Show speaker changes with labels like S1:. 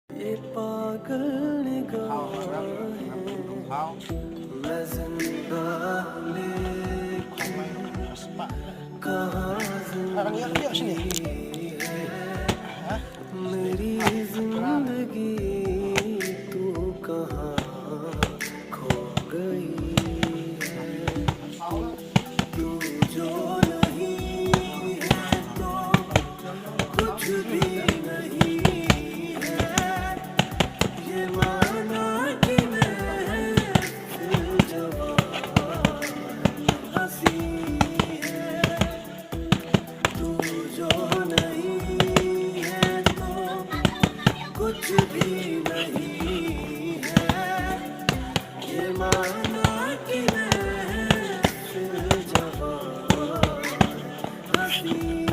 S1: ये पागल निगाहें मैं जिंदा लेकिन कहाँ जिंदगी है मेरी जिंदगी तू कहाँ खो गई है तू जो नहीं है तो कुछ भी नहीं है ये माना कि मैं दिल जवान हंसी है तू जो नहीं है तो कुछ भी नहीं है ये माना कि मैं दिल जवान हंसी